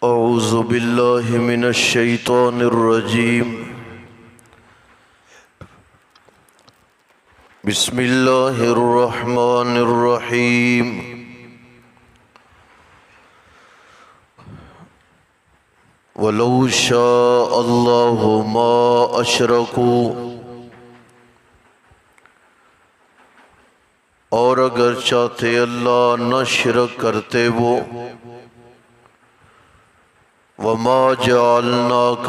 اعوذ باللہ من الشیطان الرجیم بسم اللہ الرحمن الرحیم وَلَوْ شَاءَ اللَّهُ مَا أَشْرَكُوا، اور اگر چاہتے اللہ نہ شرک کرتے وہ، وَمَا جَعَلْنَاكَ،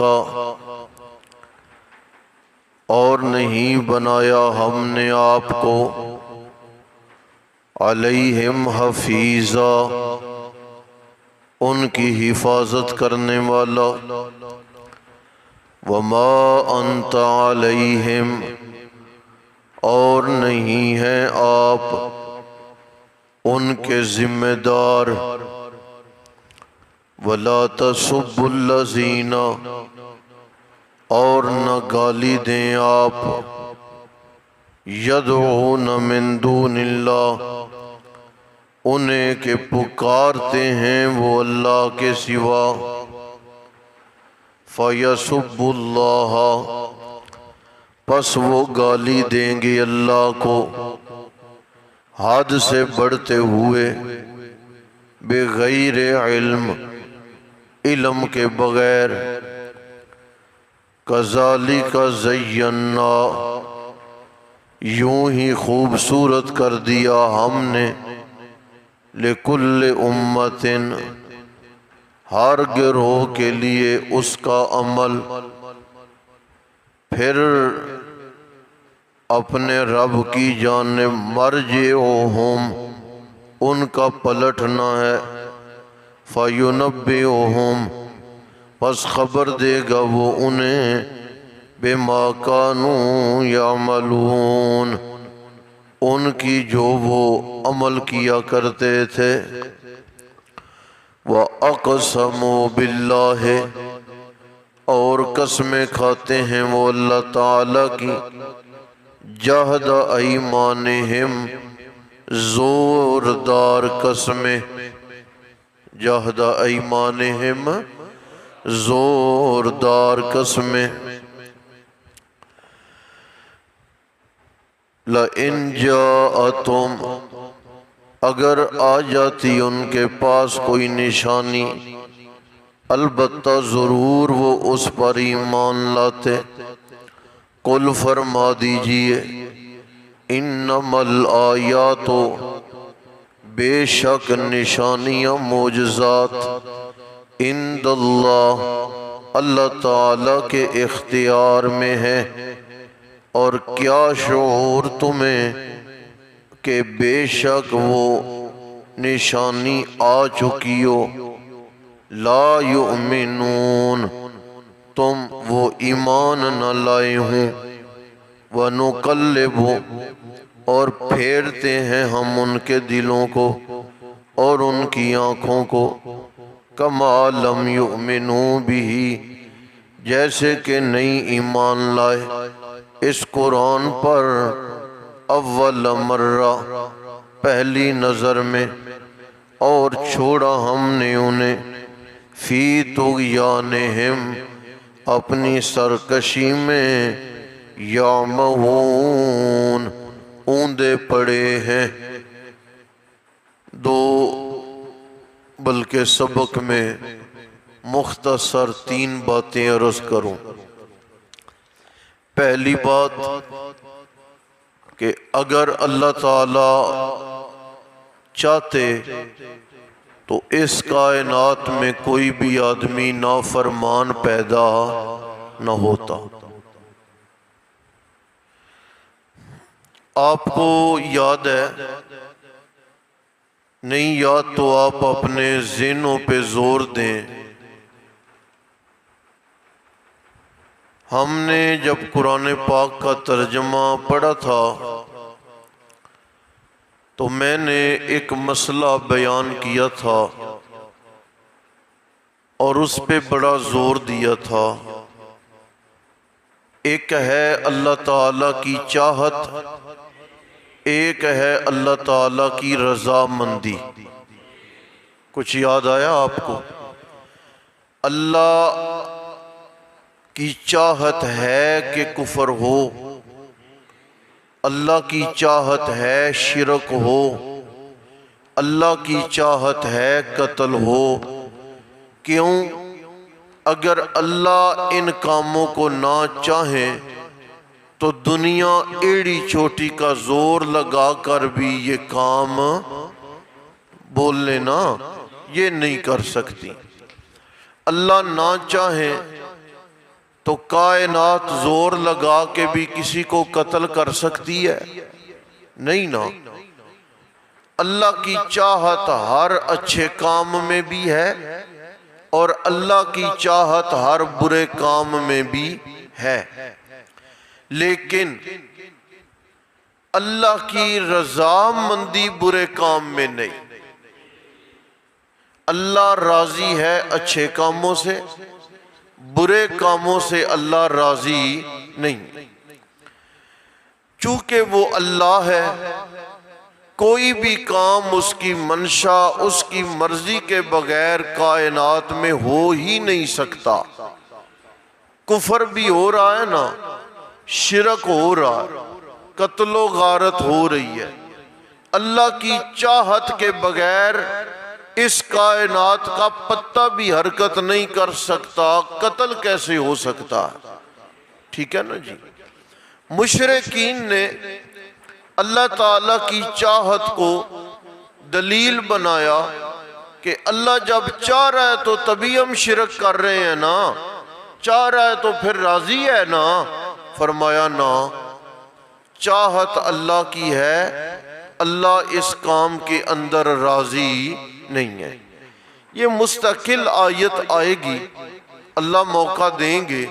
اور نہیں بنایا ہم نے آپ کو، عَلَيْهِمْ حَفِيظًا، ان کی حفاظت کرنے والا، وَمَا أَنْتَ عَلَيْهِمْ، اور نہیں ہیں آپ ان کے ذمہ دار، وَلَا تَسُبُّوا الَّذِينَ، اور نہ گالی دیں آپ، يَدْعُونَ مِن دُونِ اللَّهِ، انہیں کہ پکارتے ہیں وہ اللہ کے سوا، فَيَسُبُّوا اللَّهَ، پس وہ گالی دیں گے اللہ کو، حد سے بڑھتے ہوئے، بغیر علم، علم کے بغیر، کذالک زینا، یوں ہی خوبصورت کر دیا ہم نے، لکل امت، ہر گروہ کے لیے اس کا عمل، پھر اپنے رب کی جانب مرجعہم، ان کا پلٹنا ہے، فینبئہم، پس خبر دے گا وہ انہیں، بما کانوا یعملون، ان کی جو وہ عمل کیا کرتے تھے، وَأَقْسَمُوا بِاللَّهِ، اور قسمیں کھاتے ہیں وہ اللہ تعالیٰ کی، جہد ایمانہم، زوردار قسمیں، جہد ایمانہم، زوردار قسمیں، لَإِن جَاءَتْهُمْ، اگر آ جاتی ان کے پاس کوئی نشانی، البتہ ضرور وہ اس پر ایمان لاتے، قل فرما دیجئے، انما الآیات، بے شک نشانیاں معجزات، عند اللہ، اللہ تعالیٰ کے اختیار میں ہے، اور کیا شعور تمہیں کہ بے شک وہ نشانی آ چکی ہو، لا یؤمنون، تم وہ ایمان نہ لائے ہوں، وَنُقَلِّبُ، اور پھیرتے ہیں ہم ان کے دلوں کو اور ان کی آنکھوں کو، کما لم یؤمنوا بہ، جیسے کہ نہیں ایمان لائے اس قرآن پر، اول مرہ، پہلی نظر میں، اور چھوڑا ہم نے انہیں، فی طغیانہم، اپنی سرکشی میں، یعمہون، اوندے پڑے ہیں۔ دو بلکہ سبق میں مختصر 3 باتیں عرض کروں۔ پہلی بات کہ اگر اللہ تعالیٰ چاہتے تو اس کائنات میں کوئی بھی آدمی نافرمان پیدا نہ ہوتا۔ آپ کو یاد ہے، نہیں یاد تو آپ اپنے ذہنوں پہ زور دیں، ہم نے جب قرآن پاک کا ترجمہ پڑھا تھا تو میں نے ایک مسئلہ بیان کیا تھا اور اس پہ بڑا زور دیا تھا۔ ایک ہے اللہ تعالیٰ کی چاہت، ایک ہے اللہ تعالیٰ کی رضامندی۔ کچھ یاد آیا آپ کو؟ اللہ کی چاہت ہے کہ کفر ہو، اللہ کی چاہت ہے شرک ہو، اللہ کی چاہت ہے قتل ہو۔ کیوں؟ اگر اللہ ان کاموں کو نہ چاہیں تو دنیا ایڑی چوٹی کا زور لگا کر بھی یہ کام بول لینا یہ نہیں کر سکتی۔ اللہ نہ چاہیں تو کائنات زور لگا کے بھی کسی کو قتل کر سکتی ہے؟ نہیں نا۔ اللہ کی چاہت ہر اچھے کام میں بھی ہے اور اللہ کی چاہت ہر برے کام میں بھی ہے، لیکن اللہ کی رضامندی برے کام میں نہیں۔ اللہ راضی ہے اچھے کاموں سے، برے کاموں سے اللہ راضی نہیں۔ چونکہ وہ اللہ ہے، کوئی بھی کام اس کی منشا، اس کی مرضی کے بغیر کائنات میں ہو ہی نہیں سکتا۔ کفر بھی ہو رہا ہے نا، شرک ہو رہا ہے، قتل و غارت ہو رہی ہے، اللہ کی چاہت کے بغیر اس کائنات کا پتہ بھی حرکت نہیں کر سکتا، قتل کیسے ہو سکتا ہے؟ ٹھیک ہے نا جی۔ مشرکین نے اللہ تعالیٰ کی چاہت کو دلیل بنایا کہ اللہ جب چاہ رہا ہے تو تبھی ہم شرک کر رہے ہیں نا، چاہ رہا ہے تو پھر راضی ہے نا۔ فرمایا نا، چاہت اللہ کی ہے، اللہ اس کام کے اندر راضی نہیں ہے۔ یہ مستقل آیت آئے گی، اللہ موقع دیں گے،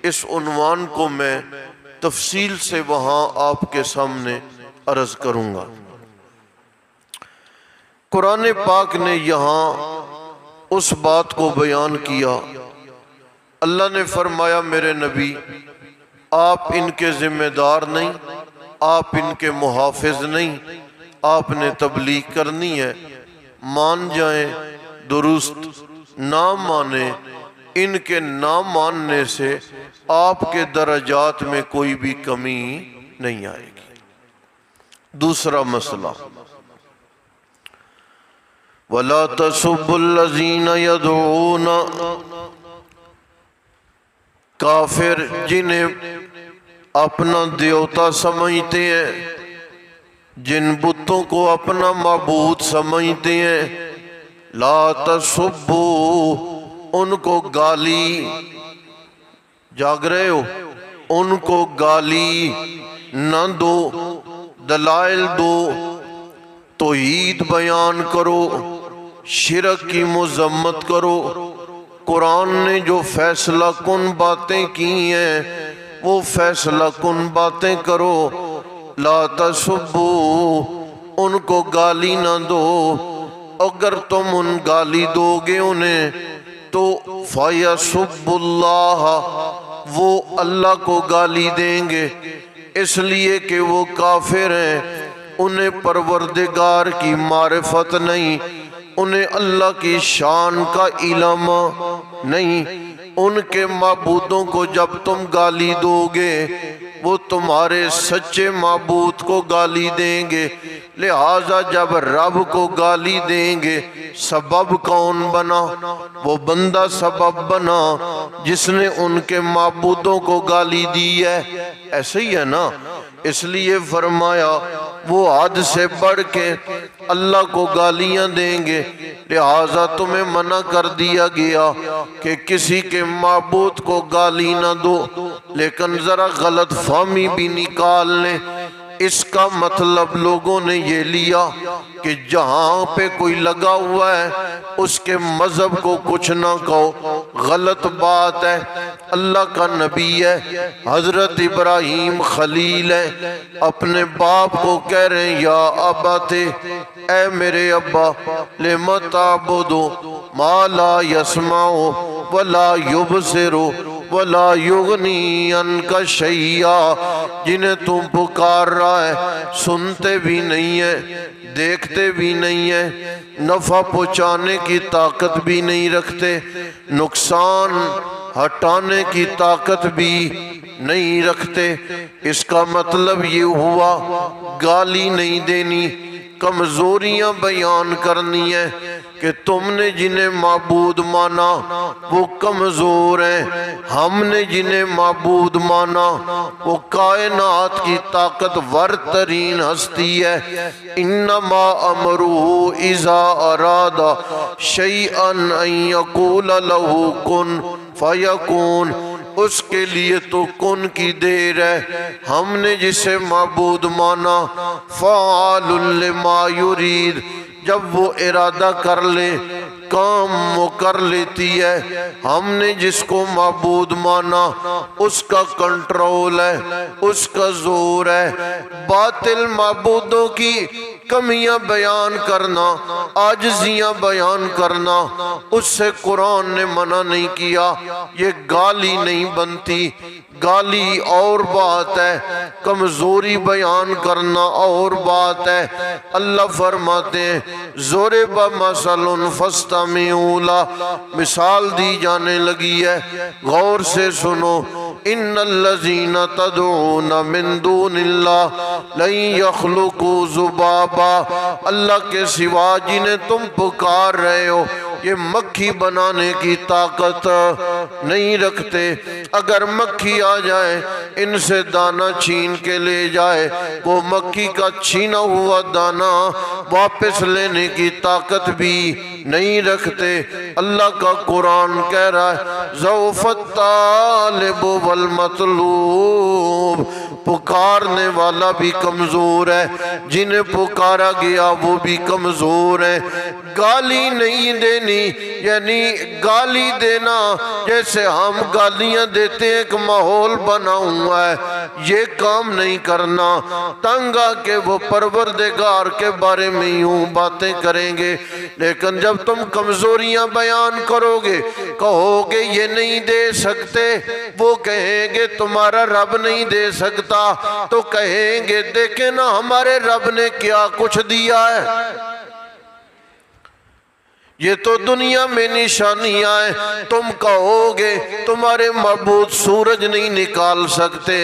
اس عنوان کو میں تفصیل سے وہاں آپ کے سامنے عرض کروں گا۔ قرآن پاک نے یہاں اس بات کو بیان کیا، اللہ نے فرمایا میرے نبی آپ ان کے ذمہ دار نہیں، آپ ان کے محافظ نہیں، آپ نے تبلیغ کرنی ہے، مان جائیں درست، نہ مانیں، ان کے نہ ماننے سے آپ کے درجات میں کوئی بھی کمی نہیں آئے گی۔ دوسرا مسئلہ، وَلَا تَسُبُّوا الَّذِينَ يَدْعُونَ، کافر جنہیں اپنا دیوتا سمجھتے ہیں، جن بتوں کو اپنا معبود سمجھتے ہیں، لا تسبوا، ان کو گالی، جاگ رہے ہو، ان کو گالی نہ دو، دلائل دو، توحید بیان کرو، شرک کی مذمت کرو۔ قرآن نے جو فیصلہ کن باتیں کی ہیں وہ فیصلہ کن باتیں کرو۔ لا تسبوا، ان کو گالی نہ دو، اگر تم ان گالی دو گے انہیں تو فَيَسُبُّ اللَّهَ، وہ اللہ کو گالی دیں گے، اس لیے کہ وہ کافر ہیں، انہیں پروردگار کی معرفت نہیں، انہیں اللہ کی شان کا علم نہیں۔ ان کے معبودوں کو جب تم گالی دو گے وہ تمہارے سچے معبود کو گالی دیں گے، لہٰذا جب رب کو گالی دیں گے سبب کون بنا؟ وہ بندہ سبب بنا جس نے ان کے معبودوں کو گالی دی ہے۔ ایسے ہی ہے نا، اس لیے فرمایا وہ حد سے بڑھ کے اللہ کو گالیاں دیں گے، لہٰذا تمہیں منع کر دیا گیا کہ کسی کے معبود کو گالی نہ دو۔ لیکن ذرا غلط فہمی بھی نکال لیں، اس کا مطلب لوگوں نے یہ لیا کہ جہاں پہ کوئی لگا ہوا ہے اس کے مذہب کو کچھ نہ کہو، غلط بات ہے۔ اللہ کا نبی ہے، حضرت ابراہیم خلیل ہے، اپنے باپ کو کہہ رہے ہیں یا ابت، اے میرے ابا، لم تعبد ما لا يسمع ولا يبصر ولا یغنی عنک شیئا، جنہیں تم پکار رہا ہے سنتے بھی نہیں ہیں، دیکھتے بھی نہیں ہیں، نفع پہنچانے کی طاقت بھی نہیں رکھتے، نقصان ہٹانے کی طاقت بھی نہیں رکھتے۔ اس کا مطلب یہ ہوا گالی نہیں دینی، کمزوریاں بیان کرنی ہے کہ تم نے جنہیں معبود مانا وہ کمزور ہیں، ہم نے جنہیں معبود مانا وہ کائنات کی طاقتور ترین ہستی ہے۔ انما امرہ اذا اراد شیئا ان یقول لہ کن فیکون، اس کے لیے تو کن کی دیر ہے۔ ہم نے جسے معبود مانا فعال لما یرید، جب وہ ارادہ کر لے کام وہ کر لیتی ہے۔ ہم نے جس کو معبود مانا اس کا کنٹرول ہے، اس کا زور ہے۔ باطل معبودوں کی کمیاں بیان کرنا، عاجزیاں بیان کرنا، اس سے قرآن نے منع نہیں کیا۔ یہ گالی نہیں بنتی، گالی اور بات ہے، کمزوری بیان کرنا اور بات ہے۔ اللہ فرماتے ہیں ضرب مثل فاستمعوا لہ، مثال دی جانے لگی ہے، غور سے سنو۔ ان الذین تدعون من دون اللہ لن یخلقوا ذبابا، اللہ کے سوا جنہیں تم پکار رہے ہو یہ مکھی بنانے کی طاقت نہیں رکھتے۔ اگر مکھی آ جائے ان سے دانہ چھین کے لے جائے، وہ مکھی کا چھینا ہوا دانہ واپس لینے کی طاقت بھی نہیں رکھتے۔ اللہ کا قرآن کہہ رہا ہے ضعف الطالب والمطلوب، پکارنے والا بھی کمزور ہے، جنہیں پکارا گیا وہ بھی کمزور ہے۔ گالی نہیں دینی، یعنی گالی دینا جیسے ہم گالیاں دیتے ہیں، ایک ماحول بنا ہوا ہے، یہ کام نہیں کرنا۔ تنگ آ کے وہ پروردگار کے بارے میں یوں باتیں کریں گے، لیکن جب تم کمزوریاں بیان کرو گے، کہو گے یہ نہیں دے سکتے، وہ کہیں گے تمہارا رب نہیں دے سکتا، تو کہیں گے دیکھیں نا ہمارے رب نے کیا کچھ دیا ہے۔ یہ تو دنیا میں نشانیاں ہیں، تم کہو گے تمہارے معبود سورج نہیں نکال سکتے،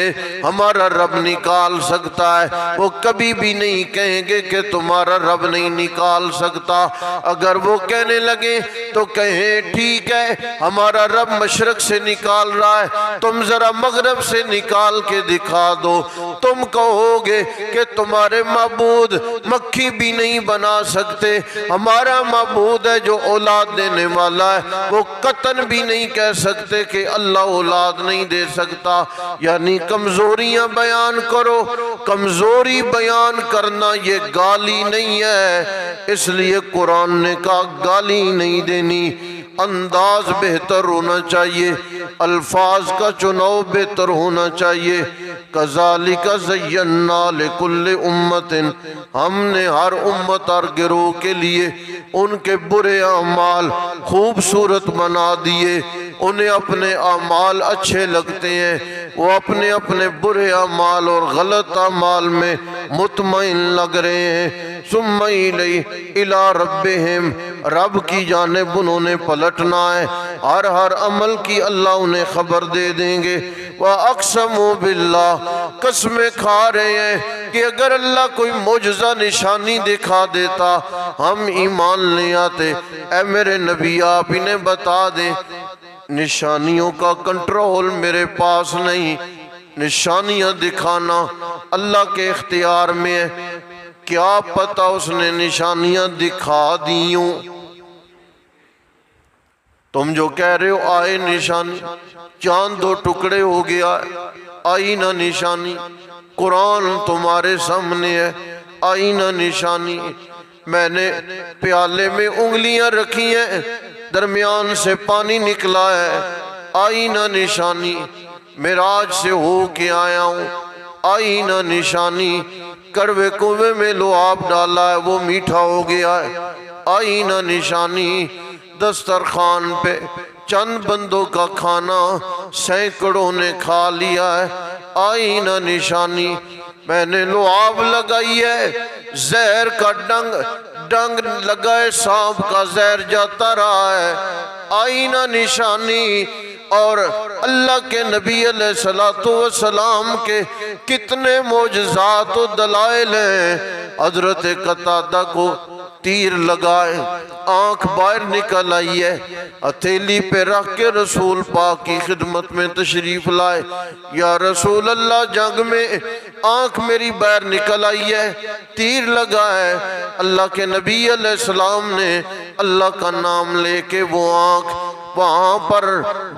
ہمارا رب نکال سکتا ہے، وہ کبھی بھی نہیں کہیں گے کہ تمہارا رب نہیں نکال سکتا۔ اگر وہ کہنے لگے تو کہیں ٹھیک ہے ہمارا رب مشرق سے نکال رہا ہے، تم ذرا مغرب سے نکال کے دکھا دو۔ تم کہو گے کہ تمہارے معبود مکھی بھی نہیں بنا سکتے، ہمارا معبود ہے جو اولاد دینے والا ہے، وہ قطن بھی نہیں کہہ سکتے کہ اللہ اولاد نہیں دے سکتا۔ یعنی کمزوریاں بیان کرو، کمزوری بیان کرنا یہ گالی نہیں ہے، اس لیے قرآن نے کہا گالی نہیں دینی۔ انداز بہتر ہونا چاہیے، الفاظ کا چناؤ بہتر ہونا چاہیے۔ کذالک زینا لکل امت، ہم نے ہر امت اور گروہ کے لیے ان کے برے اعمال خوبصورت بنا دیے، انہیں اپنے اعمال اچھے لگتے ہیں، وہ اپنے اپنے برے اعمال اور غلط اعمال میں مطمئن لگ رہے ہیں۔ ثم الی ربہم، رب کی جانب انہوں نے پلٹنا ہے، ہر عمل کی اللہ انہیں خبر دے دیں گے۔ وَأَقْسَمُوا بِاللَّهِ، قسمیں کھا رہے ہیں کہ اگر اللہ کوئی معجزہ نشانی دکھا دیتا ہم ایمان لے آتے۔ اے میرے نبی آپ انہیں بتا دیں نشانیوں کا کنٹرول میرے پاس نہیں، نشانیاں دکھانا اللہ کے اختیار میں ہے، کیا پتہ اس نے نشانیاں دکھا دیوں۔ تم جو کہہ رہے ہو آئے نشانی، چاند دو ٹکڑے ہو گیا، آئی نہ نشانی، قرآن تمہارے سامنے ہے، آئی نہ نشانی۔ میں نے پیالے میں انگلیاں رکھی ہیں، درمیان سے پانی نکلا ہے، آئی نہ نشانی۔ معراج سے ہو کے آیا ہوں، آئی نہ نشانی۔ کڑوے کنویں میں لعاب ڈالا ہے، وہ میٹھا ہو گیا ہے، آئی نہ نشانی۔ دسترخوان پہ چند بندوں کا کھانا سینکڑوں نے کھا لیا ہے، آئی نہ نشانی۔ میں نے لعاب لگائی ہے، زہر کا ڈنگ لگا ہے، سانپ کا زہر جاتا رہا ہے، آئی نہ نشانی۔ اور اللہ کے نبی علیہ السلام کے کتنے معجزات و دلائل ہیں۔ حضرت قتادہ کو تیر لگائے، آنکھ باہر نکل آئی ہے، ہتھیلی پہ رکھ کے رسول پاک کی خدمت میں تشریف لائے، یا رسول اللہ جنگ میں آنکھ میری باہر نکل آئی ہے، تیر لگا ہے۔ اللہ کے نبی علیہ السلام نے اللہ کا نام لے کے وہ آنکھ وہاں پر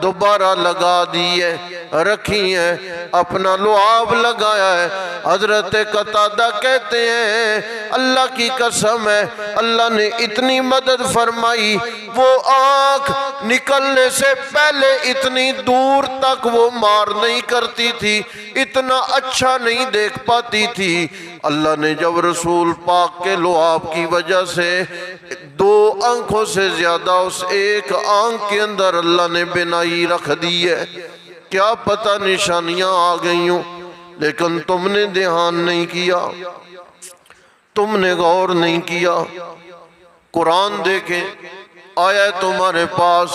دوبارہ لگا دی ہے، رکھی ہے، اپنا لعاب لگایا ہے۔ حضرت قتادہ کہتے ہیں اللہ کی قسم ہے، اللہ نے اتنی مدد فرمائی، وہ آنکھ نکلنے سے پہلے اتنی دور تک وہ مار نہیں کرتی تھی، اتنا اچھا نہیں دیکھ پاتی تھی۔ اللہ نے جب رسول پاک کے لعاب کی وجہ سے 2 آنکھوں سے زیادہ اس ایک آنکھ کے اندر اللہ نے بینائی رکھ دی ہے، کیا پتہ نشانیاں آ گئی ہوں، لیکن تم نے دھیان نہیں کیا، تم نے غور نہیں کیا۔ قرآن دیکھیں، آیا تمہارے پاس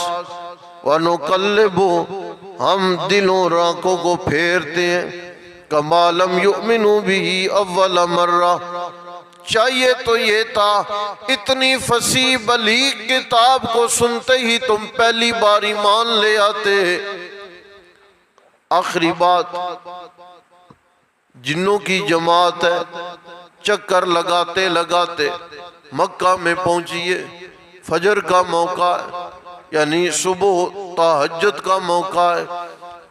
وَنُقَلِّبُ، ہم دلوں آنکھوں کو پھیرتے ہیں، كَمَا لَمْ يُؤْمِنُوا بِهِ اول مرہ۔ چاہیے تو یہ تھا اتنی فصیح بلیغ کتاب کو سنتے ہی تم پہلی بار ایمان لے آتے۔ آخری بات، جنوں کی جماعت ہے، چکر لگاتے لگاتے مکہ میں پہنچیے، فجر کا موقع ہے، یعنی صبح تہجد کا موقع ہے،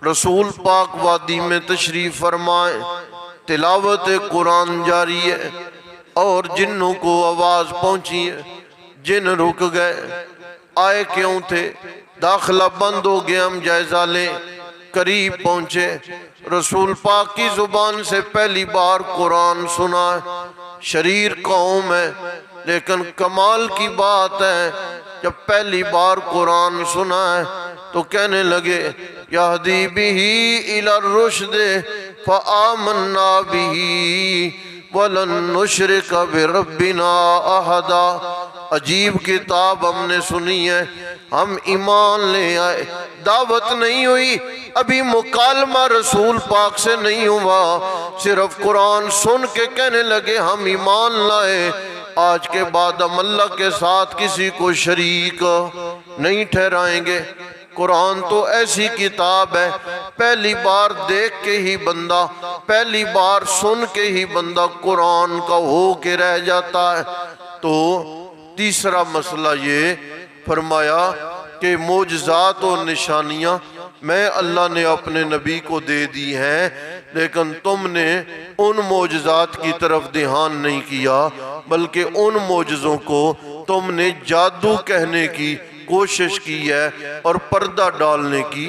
رسول پاک وادی میں تشریف فرمائیں، تلاوت قرآن جاری ہے، اور جنوں کو آواز پہنچی ہے، جن رک گئے، آئے کیوں تھے، داخلہ بند ہو گیا، ہم جائزہ لیں، قریب پہنچے، رسول پاک کی زبان سے پہلی بار قرآن سنا ہے، شریر قوم ہے، لیکن کمال کی بات ہے، جب پہلی بار قرآن سنا ہے تو کہنے لگے یہدی بہ الی الرشد فآمنا بہ وَلَن نُشْرِكَ بِرَبِّنَا أَحَدًا۔ عجیب کتاب ہم نے سنی ہے، ہم ایمان لے آئے، دعوت نہیں ہوئی، ابھی مکالمہ رسول پاک سے نہیں ہوا، صرف قرآن سن کے کہنے لگے ہم ایمان لائے، آج کے بعد ہم اللہ کے ساتھ کسی کو شریک نہیں ٹھہرائیں گے۔ قرآن تو ایسی کتاب ہے، پہلی بار دیکھ کے ہی بندہ، پہلی بار سن کے ہی بندہ قرآن کا ہو کے رہ جاتا ہے۔ تو تیسرا مسئلہ یہ فرمایا کہ معجزات و نشانیاں میں اللہ نے اپنے نبی کو دے دی ہیں، لیکن تم نے ان معجزات کی طرف دھیان نہیں کیا، بلکہ ان معجزوں کو تم نے جادو کہنے کی کوشش کی ہے اور پردہ ڈالنے کی